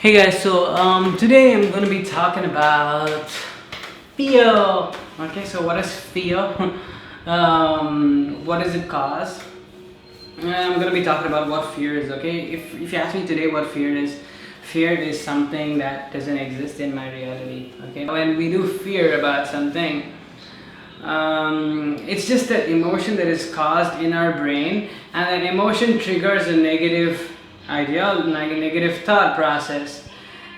Hey guys, today I'm going to be talking about fear. Okay, so what is fear? What does it cause? I'm going to be talking about what fear is. Okay, if you ask me today what fear is something that doesn't exist in my reality. Okay, when we do fear about something, it's just an emotion that is caused in our brain, and that emotion triggers a negative idea, like a negative thought process.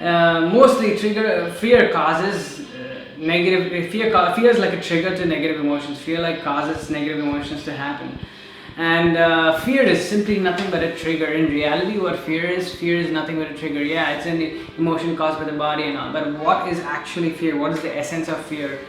Mostly trigger fear causes negative fear is like a trigger to negative emotions. Fear like causes negative emotions to happen, and fear is simply nothing but a trigger. In reality, what fear is nothing but a trigger. Yeah, it's an emotion caused by the body and all, but what is actually fear? What is the essence of fear?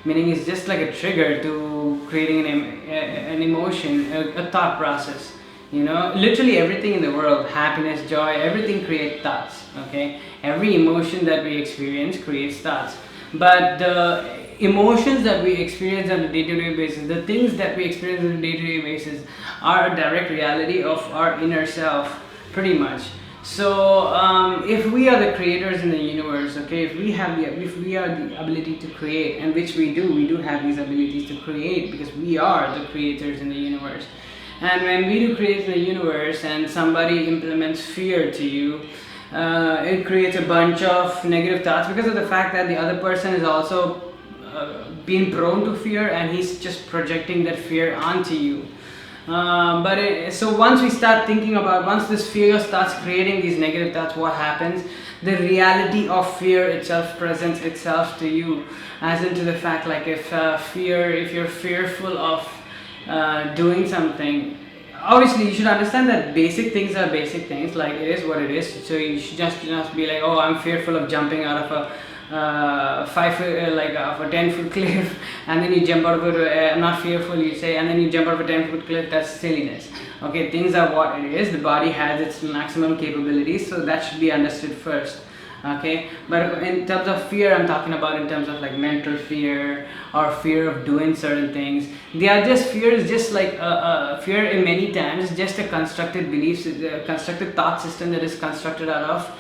Meaning it's just like a trigger to creating an emotion, a thought process. Literally everything in the world, happiness, joy, everything creates thoughts. Okay, every emotion that we experience creates thoughts. But the emotions that we experience on a day-to-day basis, the things that we experience on a day-to-day basis, are a direct reality of our inner self, pretty much. So if we are the creators in the universe, okay, if we are the ability to create, and which we do have these abilities to create, because we are the creators in the universe. And when we do create in the universe and somebody implements fear to you, it creates a bunch of negative thoughts, because of the fact that the other person is also being prone to fear, and he's just projecting that fear onto you. So once we start thinking about, once this fear starts creating these negative thoughts, what happens? The reality of fear itself presents itself to you, as into the fact, like if you're fearful of doing something. Obviously, you should understand that basic things are basic things, like it is what it is. So you should just be like, oh, I'm fearful of jumping out of a 5 foot, like of a 10 foot cliff, and then you jump out of it. Not fearful, you say, and then you jump out of a 10 foot cliff. That's silliness. Okay, things are what it is. The body has its maximum capabilities, so that should be understood first. Okay, but in terms of fear, I'm talking about in terms of like mental fear or fear of doing certain things. They are just fear is just like fear in many times just a constructed beliefs, a constructed thought system that is constructed out of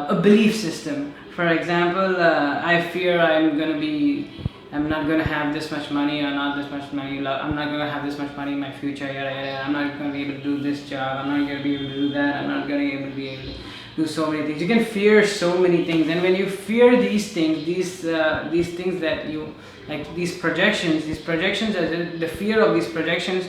a belief system. For example, I fear I'm not gonna have this much money, or not this much money. I'm not gonna have this much money in my future. I'm not gonna be able to do this job. I'm not gonna be able to do that. I'm not gonna be able to do so many things. You can fear so many things, and when you fear these things, these things that you like, these projections, the fear of these projections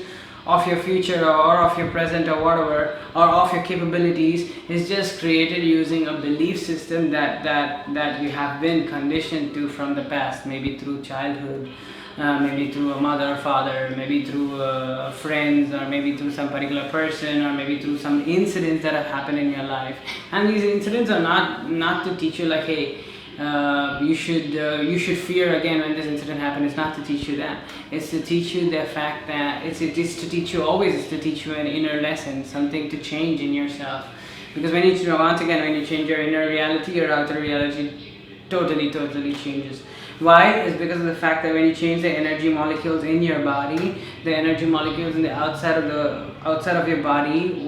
of your future, or of your present, or whatever, or of your capabilities, is just created using a belief system that you have been conditioned to from the past, maybe through childhood, maybe through a mother or father, maybe through friends, or maybe through some particular person, or maybe through some incidents that have happened in your life. And these incidents are not to teach you like, hey, you should fear again when this incident happened. It's not to teach you that. It's to teach you the fact that it's to teach you always. It's to teach you an inner lesson, something to change in yourself. Because when you change your inner reality, your outer reality totally changes. Why? Is because of the fact that when you change the energy molecules in your body, the energy molecules in the outside of your body,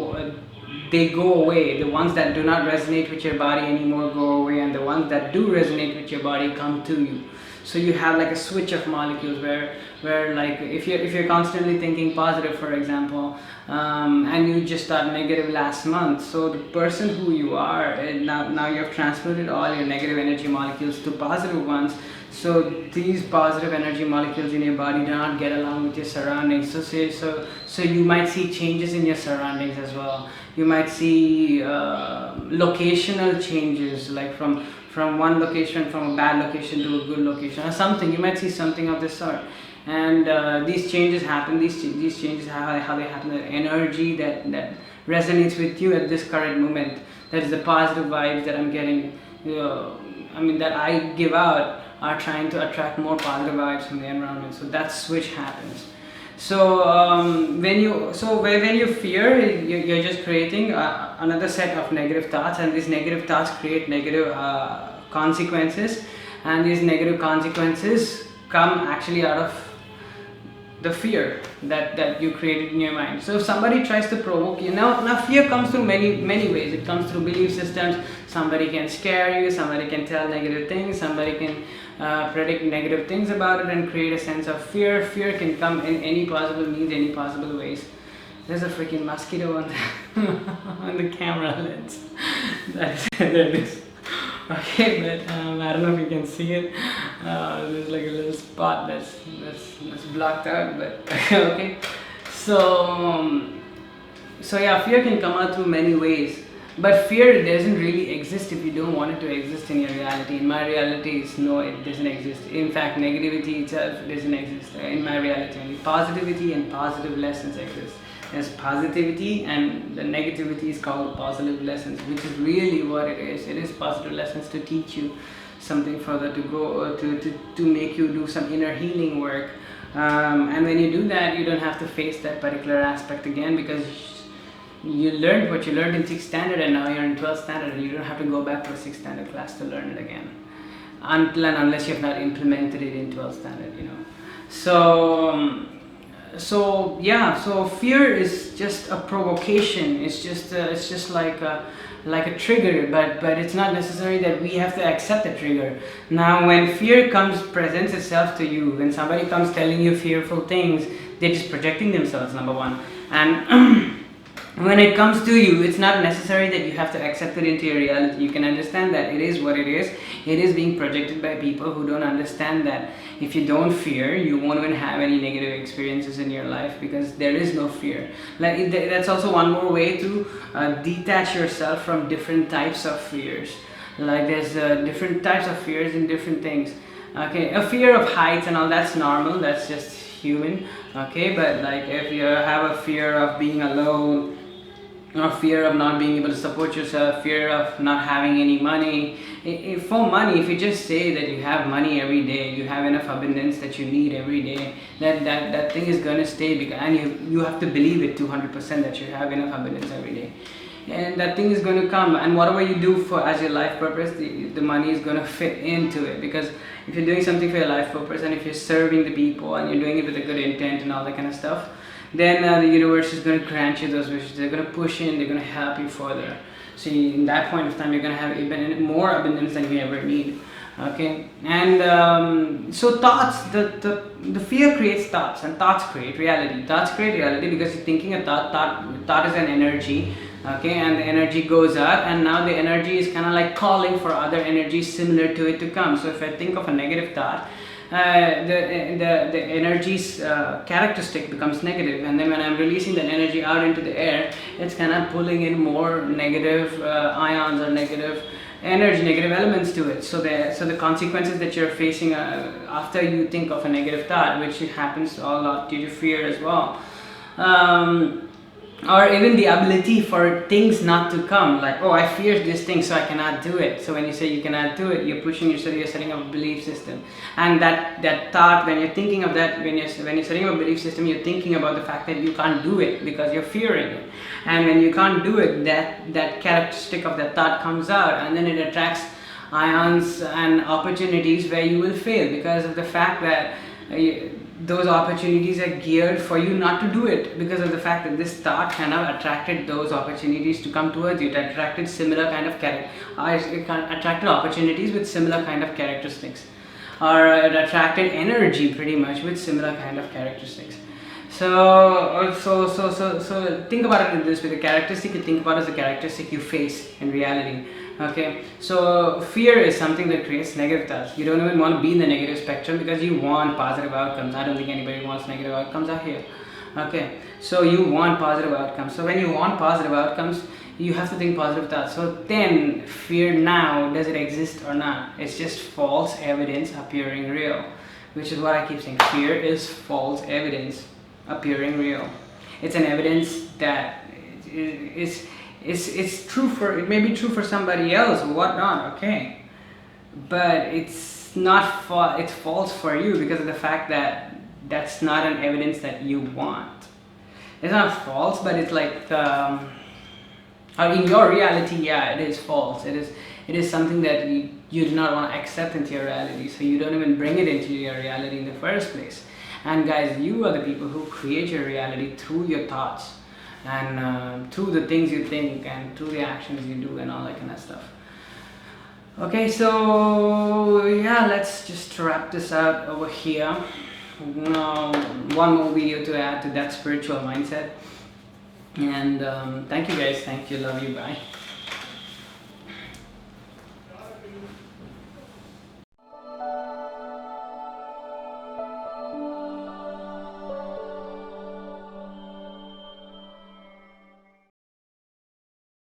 they go away. The ones that do not resonate with your body anymore go away, and the ones that do resonate with your body come to you. So you have like a switch of molecules where like if you're constantly thinking positive, for example, and you just start negative last month, so the person who you are, now you have transmuted all your negative energy molecules to positive ones. So these positive energy molecules in your body do not get along with your surroundings. So you might see changes in your surroundings as well. You might see locational changes, like from one location, from a bad location to a good location, or something. You might see something of this sort. And these changes happen. These changes, how they happen. The energy that resonates with you at this current moment. That is the positive vibes that I'm getting. That I give out, are trying to attract more positive vibes from the environment. So that switch happens. So when you fear, you're just creating another set of negative thoughts, and these negative thoughts create negative consequences, and these negative consequences come actually out of the fear that you created in your mind. So if somebody tries to provoke you, now fear comes through many ways. It comes through belief systems. Somebody can scare you, somebody can tell negative things, somebody can predict negative things about it and create a sense of fear. Fear can come in any possible means, any possible ways. There's a freaking mosquito on on the camera lens. There it is. Okay, but I don't know if you can see it. There's like a little spot that's blocked out, but okay. So yeah, fear can come out through many ways, but fear doesn't really exist if you don't want it to exist in your reality. In my reality, no, it doesn't exist. In fact, negativity itself doesn't exist in my reality. Only positivity and positive lessons exist. There's positivity, and the negativity is called positive lessons, which is really what it is. It is positive lessons to teach you something further, to go to make you do some inner healing work. And when you do that, you don't have to face that particular aspect again, because you learned what you learned in 6th standard, and now you're in 12th standard, and you don't have to go back to a 6th standard class to learn it again, until and unless you have not implemented it in 12th standard, you know. So yeah, so fear is just a provocation. It's just like a trigger, but it's not necessary that we have to accept the trigger. Now when fear presents itself to you, when somebody comes telling you fearful things, they're just projecting themselves, number one. And when it comes to you, it's not necessary that you have to accept it into your reality. You can understand that it is what it is. It is being projected by people who don't understand that if you don't fear, you won't even have any negative experiences in your life, because there is no fear. Like that's also one more way to detach yourself from different types of fears. Like there's different types of fears in different things. Okay, a fear of heights and all, that's normal. That's just human. Okay, but like if you have a fear of being alone, or fear of not being able to support yourself, fear of not having any money. For money, if you just say that you have money every day, you have enough abundance that you need every day, that thing is going to stay, because, and you have to believe it 200% that you have enough abundance every day. And that thing is going to come, and whatever you do for as your life purpose, the money is going to fit into it. Because if you're doing something for your life purpose, and if you're serving the people, and you're doing it with a good intent and all that kind of stuff, then the universe is going to grant you those wishes. They're going to push in, they're going to help you further. So in that point of time, you're going to have even more abundance than you ever need. Okay, and so thoughts, the fear creates thoughts, and thoughts create reality. Thoughts create reality because you're thinking a thought is an energy. Okay, and the energy goes out, and now the energy is kind of like calling for other energies similar to it to come. So if I think of a negative thought, the energy's characteristic becomes negative, and then when I'm releasing that energy out into the air, it's kind of pulling in more negative ions or negative energy, negative elements to it. So the consequences that you're facing after you think of a negative thought, which happens a lot due to fear as well. Or even the ability for things not to come, like, oh, I fear this thing, so I cannot do it. So when you say you cannot do it, you're pushing yourself, you're setting up a belief system. And that thought, when you're thinking of that, when you're setting up a belief system, you're thinking about the fact that you can't do it because you're fearing it. And when you can't do it, that characteristic of that thought comes out, and then it attracts ions and opportunities where you will fail, because of the fact that those opportunities are geared for you not to do it, because of the fact that this thought kind of attracted those opportunities to come towards you. It attracted similar kind of attracted opportunities with similar kind of characteristics, or it attracted energy pretty much with similar kind of characteristics. So think about it in this way: the characteristic you think about is the characteristic you face in reality. Okay, so fear is something that creates negative thoughts. You don't even want to be in the negative spectrum because you want positive outcomes. I don't think anybody wants negative outcomes out here. Okay, so you want positive outcomes. So when you want positive outcomes, you have to think positive thoughts. So then, fear now, does it exist or not? It's just false evidence appearing real, which is what I keep saying. Fear is false evidence appearing real. It's an evidence that it's true for, it may be true for somebody else or whatnot, okay, but it's not it's false for you because of the fact that that's not an evidence that you want. It's not false, but it's like in your reality, yeah, it is false. It is something that you do not want to accept into your reality, so you don't even bring it into your reality in the first place. And guys, you are the people who create your reality through your thoughts, and through the things you think, and through the actions you do, and all that kind of stuff. Okay, so yeah, let's just wrap this out over here. Now, one more video to add to that spiritual mindset. And thank you guys, thank you, love you, bye.